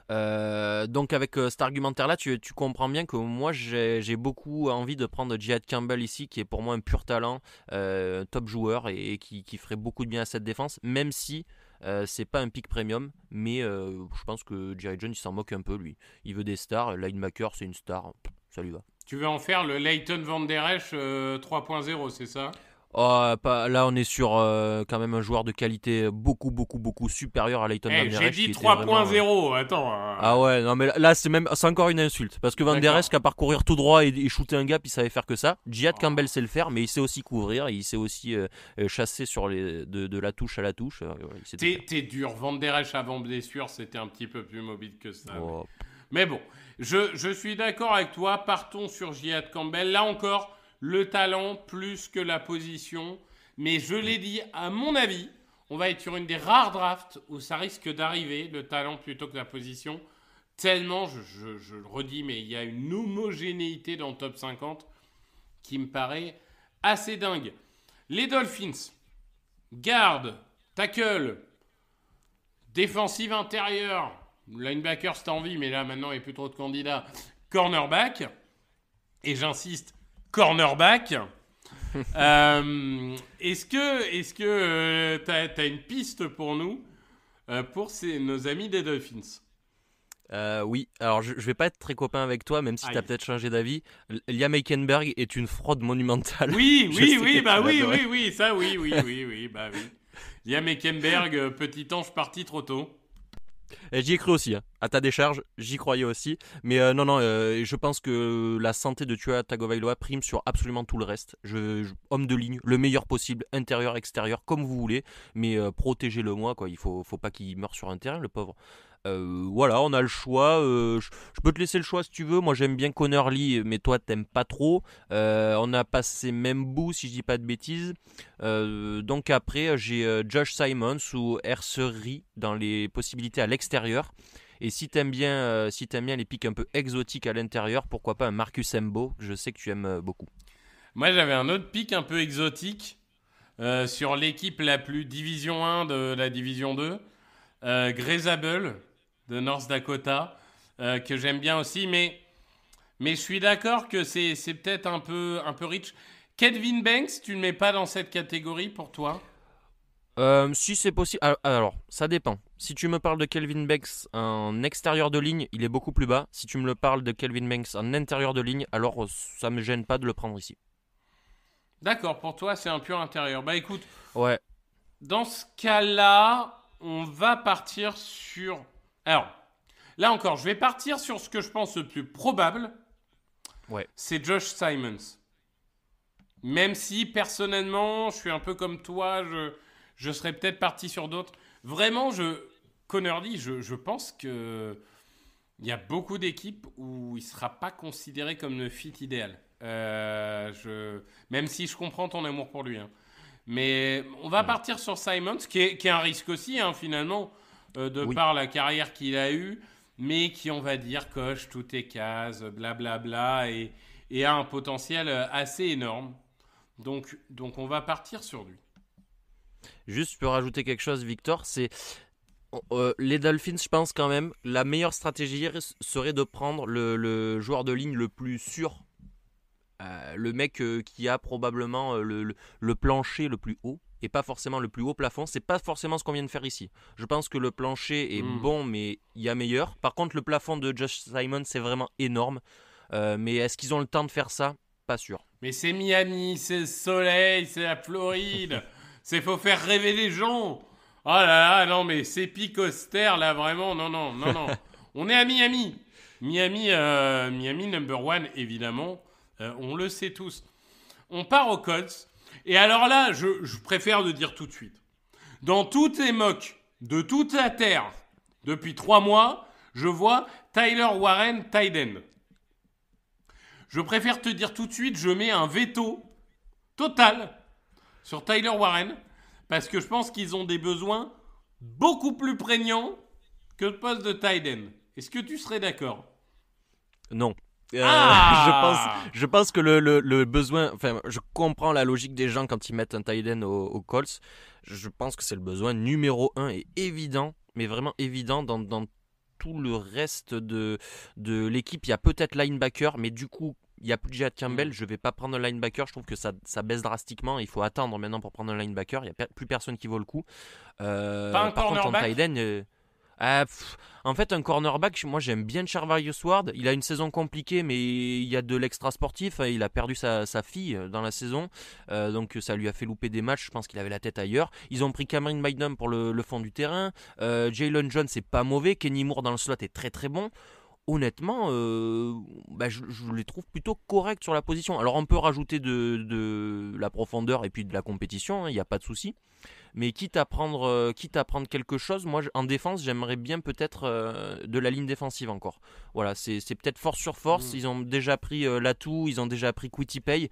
Donc avec cet argumentaire là tu comprends bien que moi j'ai beaucoup envie de prendre Jihad Campbell ici qui est pour moi un pur talent, top joueur et qui ferait beaucoup de bien à cette défense, même si c'est pas un pick premium, mais je pense que Jerry Jones il s'en moque un peu lui. Il veut des stars, linebacker c'est une star, ça lui va. Tu veux en faire le Leighton Van Der Esch 3.0, c'est ça ? Là on est sur quand même un joueur de qualité beaucoup supérieur à Leighton Van Der Esch. J'ai dit 3.0, attends. Ah ouais, non mais là c'est encore une insulte parce que Van Der Esch qu'à parcourir tout droit et shooter un gap, il savait faire que ça. Jihad Campbell sait le faire, mais il sait aussi couvrir, et il sait aussi chasser sur de la touche à la touche. T'es dur, Van Der Esch avant blessure, c'était un petit peu plus mobile que ça. Oh. Mais bon, je suis d'accord avec toi, partons sur Jihad Campbell. Là encore, le talent plus que la position. Mais je l'ai dit, à mon avis, on va être sur une des rares drafts où ça risque d'arriver, le talent plutôt que la position. Tellement, je le redis, mais il y a une homogénéité dans le top 50 qui me paraît assez dingue. Les Dolphins, garde, tackle, défensive intérieure, linebacker c'est en vie, mais là maintenant il n'y a plus trop de candidats, cornerback, et j'insiste, cornerback. Est-ce que t'as une piste pour nous, pour nos amis des Dolphins? Oui, alors je vais pas être très copain avec toi, même si Aïe. t'as peut-être changé d'avis. Liam Eikenberg est une fraude monumentale. Oui, Je sais que tu bah l'as adoré. oui, ça oui, bah oui. Liam Eikenberg, petit ange parti trop tôt. Et j'y ai cru aussi, hein. À ta décharge, j'y croyais aussi. Mais non, je pense que la santé de Tua Tagovailoa prime sur absolument tout le reste. Homme de ligne, le meilleur possible, intérieur, extérieur, comme vous voulez. Mais protégez-le moi, quoi. Il faut pas qu'il meure sur un terrain, le pauvre. Voilà, on a le choix. Je peux te laisser le choix si tu veux. Moi, j'aime bien Connerly, mais toi, t'aimes pas trop. On a passé même bout, si je dis pas de bêtises. Donc après, j'ai Josh Simons ou Hersery dans les possibilités à l'extérieur. Et si t'aimes bien les pics un peu exotiques à l'intérieur, pourquoi pas un Marcus Embo, que je sais que tu aimes beaucoup. Moi, j'avais un autre pic un peu exotique sur l'équipe la plus Division 1 de la Division 2. Grezable de North Dakota, que j'aime bien aussi, mais je suis d'accord que c'est peut-être un peu rich. Kelvin Banks, tu ne le mets pas dans cette catégorie pour toi? Si c'est possible. Alors, ça dépend. Si tu me parles de Kelvin Banks en extérieur de ligne, il est beaucoup plus bas. Si tu me le parles de Kelvin Banks en intérieur de ligne, alors ça me gêne pas de le prendre ici. D'accord, pour toi, c'est un pur intérieur. Bah écoute, Ouais. dans ce cas-là, on va partir sur... Alors, là encore, je vais partir sur ce que je pense le plus probable. Ouais. C'est Josh Simons. Même si, personnellement, je suis un peu comme toi, je serais peut-être parti sur d'autres. Vraiment, Connerly, je pense que il y a beaucoup d'équipes où il ne sera pas considéré comme le fit idéal. Même si je comprends ton amour pour lui. Hein. Mais on va partir sur Simons, qui est un risque aussi, hein, finalement, par la carrière qu'il a eue, mais qui, on va dire, coche toutes les cases, blablabla, et a un potentiel assez énorme. Donc on va partir sur lui. Juste, je peux rajouter quelque chose, Victor. C'est les Dolphins, je pense quand même, la meilleure stratégie serait de prendre le joueur de ligne le plus sûr. Le mec qui a probablement le plancher le plus haut et pas forcément le plus haut plafond. C'est pas forcément ce qu'on vient de faire ici. Je pense que le plancher est bon, mais il y a meilleur. Par contre, le plafond de Josh Simon, c'est vraiment énorme. Mais est-ce qu'ils ont le temps de faire ça? Pas sûr. Mais c'est Miami, c'est le soleil, c'est la Floride. C'est faut faire rêver les gens. Oh là là, non mais c'est pic austère là, vraiment, non. On est à Miami. Miami number one, évidemment. On le sait tous. On part aux Colts. Et alors là, je préfère le dire tout de suite. Dans toutes les mocks de toute la Terre, depuis 3 mois, je vois Tyler Warren tight end. Je préfère te dire tout de suite, je mets un veto total sur Tyler Warren, parce que je pense qu'ils ont des besoins beaucoup plus prégnants que le poste de tight end. Est-ce que tu serais d'accord? Non. Je pense que le besoin... Enfin, je comprends la logique des gens quand ils mettent un tight end aux Colts. Je pense que c'est le besoin numéro 1 et évident, mais vraiment évident dans tout le reste de l'équipe. Il y a peut-être linebacker, mais du coup, il n'y a plus de Jad Campbell. Je ne vais pas prendre un linebacker. Je trouve que ça baisse drastiquement. Il faut attendre maintenant pour prendre un linebacker. Il n'y a plus personne qui vaut le coup. Pas un par contre, en cornerback? tight end... en fait, un cornerback, moi j'aime bien Charvarius Ward. Il a une saison compliquée, mais il y a de l'extra sportif. Il a perdu sa fille dans la saison, donc ça lui a fait louper des matchs. Je pense qu'il avait la tête ailleurs. Ils ont pris Cameron Bynum pour le fond du terrain. Jalen Jones, c'est pas mauvais. Kenny Moore dans le slot est très très bon. Honnêtement, je les trouve plutôt corrects sur la position. Alors on peut rajouter de la profondeur et puis de la compétition, il n'y a pas de souci. Mais quitte à prendre quelque chose, moi en défense, j'aimerais bien peut-être de la ligne défensive encore. Voilà, c'est peut-être force sur force. Ils ont déjà pris Latou, ils ont déjà pris Quitty-Pay.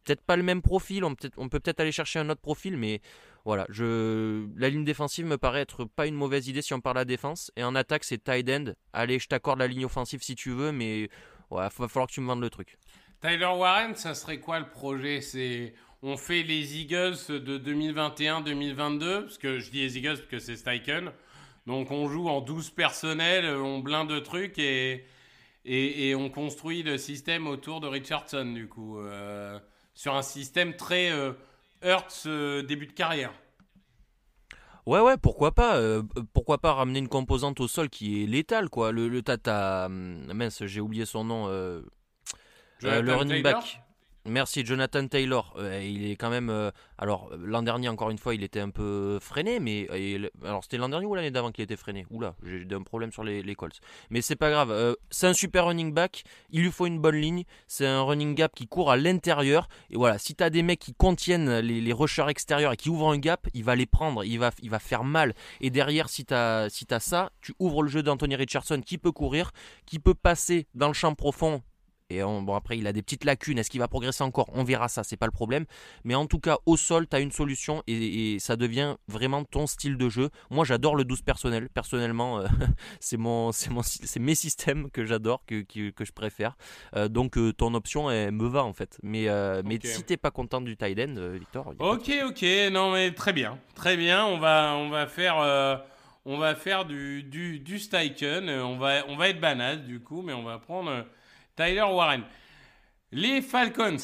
Peut-être pas le même profil, on peut peut-être aller chercher un autre profil, mais voilà, la ligne défensive me paraît être pas une mauvaise idée si on parle à la défense. Et en attaque, c'est tight end. Allez, je t'accorde la ligne offensive si tu veux, mais il va falloir que tu me vendes le truc. Tyler Warren, ça serait quoi le projet? On fait les Eagles de 2021-2022, parce que je dis les Eagles parce que c'est Steichen. Donc on joue en 12 personnels, on blinde de trucs et on construit le système autour de Richardson, du coup. Sur un système très Hurts début de carrière. Ouais, pourquoi pas ramener une composante au sol qui est létale, quoi. Mince, j'ai oublié son nom. Le running Taylor back. Merci, Jonathan Taylor. Il est quand même. Alors, l'an dernier, encore une fois, il était un peu freiné, mais. Alors, c'était l'an dernier ou l'année d'avant qu'il était freiné? Oula, j'ai un problème sur les Colts. Mais c'est pas grave. C'est un super running back. Il lui faut une bonne ligne. C'est un running gap qui court à l'intérieur. Et voilà, si t'as des mecs qui contiennent les rushers extérieurs et qui ouvrent un gap, il va les prendre. Il va faire mal. Et derrière, si t'as ça, tu ouvres le jeu d'Anthony Richardson qui peut courir, qui peut passer dans le champ profond. Et bon, après, il a des petites lacunes. Est-ce qu'il va progresser encore? On verra ça, c'est pas le problème. Mais en tout cas, au sol, tu as une solution et ça devient vraiment ton style de jeu. Moi, j'adore le 12 personnel. Personnellement, c'est mes systèmes que j'adore, que je préfère. Donc, ton option, elle me va en fait. Mais si t'es pas content du tight end, Victor. Ok. Non, mais très bien. Très bien. On va faire du Steichen. On va être banal du coup, mais on va prendre Tyler Warren. Les Falcons.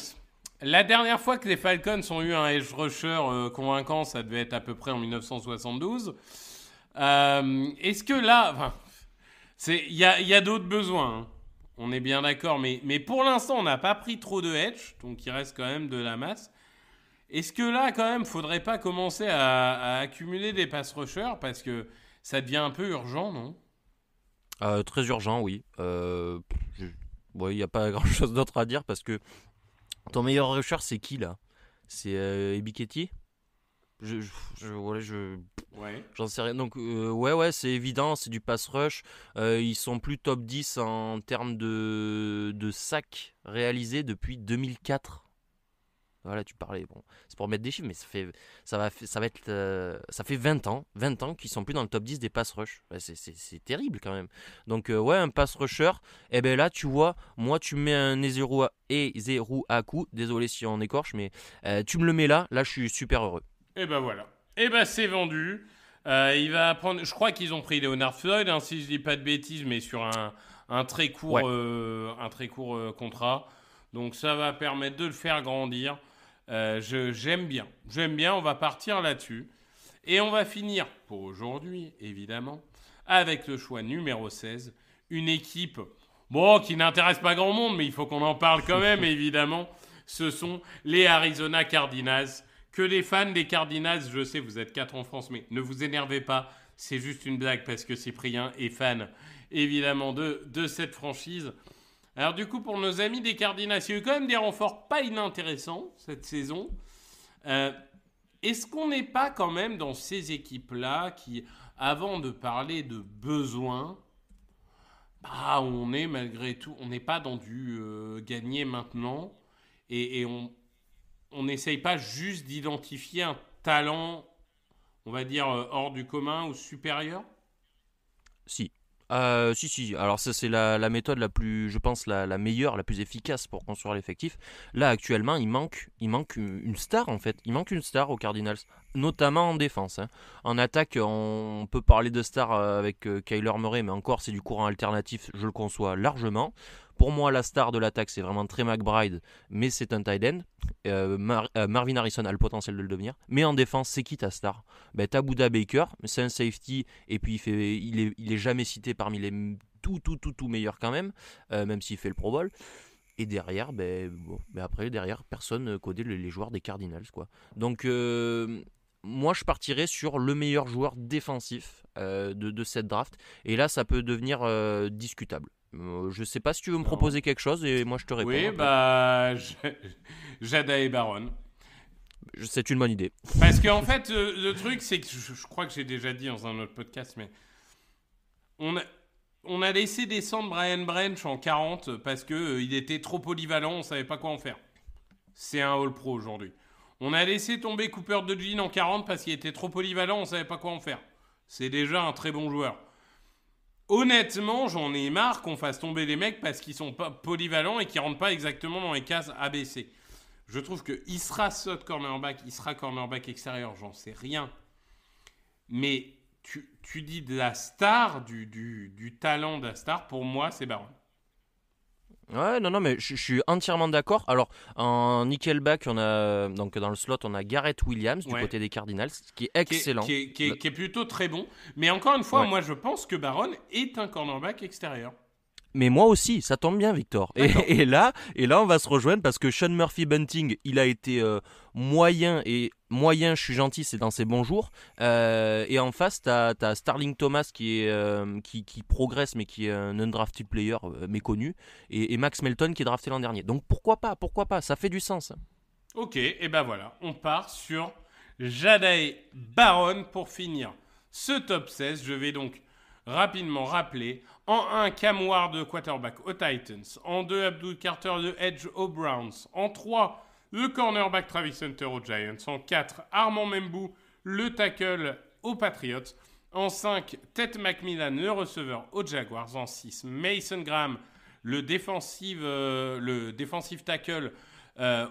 La dernière fois que les Falcons ont eu un edge rusher convaincant, ça devait être à peu près en 1972. Est-ce que là... il y a d'autres besoins. Hein. On est bien d'accord. Mais pour l'instant, on n'a pas pris trop de edge. Donc, il reste quand même de la masse. Est-ce que là, quand même, faudrait pas commencer à accumuler des pass rushers? Parce que ça devient un peu urgent, non? Très urgent, oui. Il n'y a pas grand chose d'autre à dire parce que ton meilleur rusher, c'est qui là? C'est Ebiketie? Ouais. J'en sais rien. Donc, c'est évident, c'est du pass rush. Ils sont plus top 10 en termes de sacs réalisés depuis 2004. Voilà, tu parlais. Bon, c'est pour mettre des chiffres, mais ça fait 20 ans qu'ils sont plus dans le top 10 des pass rush. Ouais, c'est terrible quand même. Donc, un pass rusher, et ben là, tu vois, moi, tu me mets un Ezeru Aku, désolé si on écorche, mais tu me le mets là, je suis super heureux. Et ben voilà. Et ben c'est vendu. Il va prendre. Je crois qu'ils ont pris Leonard Floyd, hein, si je dis pas de bêtises, mais sur un très court, contrat. Donc ça va permettre de le faire grandir. J'aime bien. On va partir là-dessus. Et on va finir pour aujourd'hui, évidemment, avec le choix numéro 16. Une équipe, qui n'intéresse pas grand monde, mais il faut qu'on en parle quand même, évidemment. Ce sont les Arizona Cardinals. Que les fans des Cardinals, je sais, vous êtes 4 en France, mais ne vous énervez pas. C'est juste une blague parce que Cyprien est fan, évidemment, de cette franchise. Alors du coup, pour nos amis des Cardinals, il y a eu quand même des renforts pas inintéressants cette saison. Est-ce qu'on n'est pas quand même dans ces équipes-là qui, avant de parler de besoins, on est malgré tout, on n'est pas dans du gagner maintenant et on n'essaye pas juste d'identifier un talent, on va dire, hors du commun ou supérieur? Si. Si. Alors ça c'est la méthode la plus, je pense la meilleure, la plus efficace pour construire l'effectif. Là actuellement il manque une star en fait. Il manque une star aux Cardinals, notamment en défense. Hein. En attaque on peut parler de star avec Kyler Murray, mais encore c'est du courant alternatif, je le conçois largement. Pour moi, la star de l'attaque, c'est vraiment Trey McBride, mais c'est un tight end. Marvin Harrison a le potentiel de le devenir. Mais en défense, c'est qui ta star? T'as Buda Baker, c'est un safety, et puis il est jamais cité parmi les tout meilleurs quand même, même s'il fait le Pro Bowl. Et derrière, derrière, personne codait les joueurs des Cardinals, quoi. Donc, moi, je partirais sur le meilleur joueur défensif de cette draft. Et là, ça peut devenir discutable. Je sais pas si tu veux me proposer quelque chose et moi je te réponds. Oui, Jada et Baron. C'est une bonne idée. Parce qu'en fait, le truc, c'est que je crois que j'ai déjà dit dans un autre podcast, mais on a laissé descendre Brian Branch en 40 parce qu'il était trop polyvalent, on savait pas quoi en faire. C'est un All-Pro aujourd'hui. On a laissé tomber Cooper DeJean en 40 parce qu'il était trop polyvalent, on savait pas quoi en faire. C'est déjà un très bon joueur. Honnêtement, j'en ai marre qu'on fasse tomber les mecs parce qu'ils sont pas polyvalents et qu'ils rentrent pas exactement dans les cases ABC. Je trouve qu'il sera slot cornerback, il sera cornerback extérieur, j'en sais rien. Mais tu dis de la star, du talent de la star, pour moi, c'est Barron. Ouais, non, mais je suis entièrement d'accord. Alors, en nickelback, donc dans le slot, on a Garrett Williams du côté des Cardinals, qui est excellent. Qui est plutôt très bon. Mais encore une fois, moi, je pense que Barron est un cornerback extérieur. Mais moi aussi, ça tombe bien, Victor. Et là, on va se rejoindre parce que Sean Murphy-Bunting, il a été moyen, et moyen, je suis gentil, c'est dans ses bons jours. Et en face, t'as Starling Thomas qui progresse, mais qui est un undrafted player méconnu, et Max Melton qui est drafté l'an dernier. Donc pourquoi pas, ça fait du sens. Ok, et ben voilà, on part sur Jahdae Barron pour finir ce top 16. Je vais donc rapidement rappeler. En 1, Cam Ward, quarterback aux Titans. En 2, Abdul Carter, le edge aux Browns. En 3, le cornerback Travis Hunter aux Giants. En 4, Armand Membou, le tackle aux Patriots. En 5, Ted McMillan, le receveur aux Jaguars. En 6, Mason Graham, le defensive tackle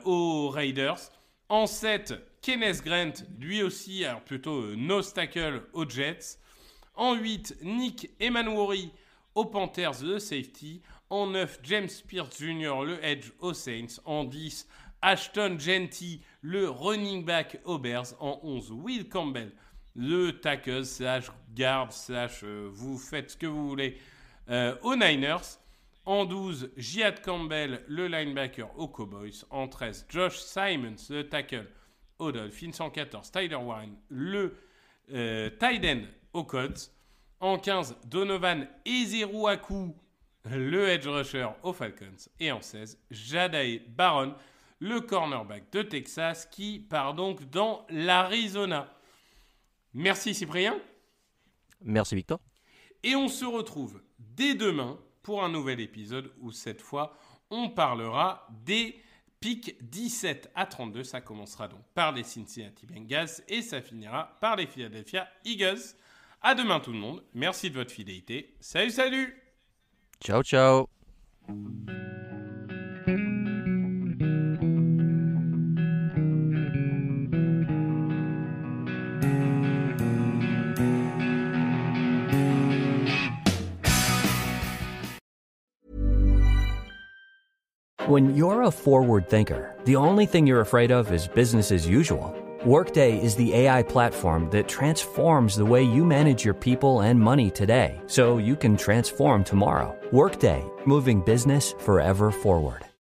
aux Raiders. En 7, Kenneth Grant, lui aussi, alors plutôt nose tackle aux Jets. En 8, Nick Emmanwori aux Panthers, le safety. En 9, James Pierce Jr., le edge aux Saints. En 10, Ashton Genty, le running back aux Bears. En 11, Will Campbell, le tackle / guard / vous faites ce que vous voulez aux Niners. En 12, Jihad Campbell, le linebacker aux Cowboys. En 13, Josh Simons, le tackle aux Dolphins. En 14, Tyler Warren, le tight end aux Colts. En 15, Donovan Ezeruaku, le edge rusher aux Falcons. Et en 16, Jahdae Barron, le cornerback de Texas, qui part donc dans l'Arizona. Merci Cyprien. Merci Victor. Et on se retrouve dès demain pour un nouvel épisode où cette fois, on parlera des pics 17 à 32. Ça commencera donc par les Cincinnati Bengals et ça finira par les Philadelphia Eagles. À demain tout le monde, merci de votre fidélité. Salut. Ciao, ciao. When you're a forward thinker, the only thing you're afraid of is business as usual. Workday is the AI platform that transforms the way you manage your people and money today, so you can transform tomorrow. Workday, moving business forever forward.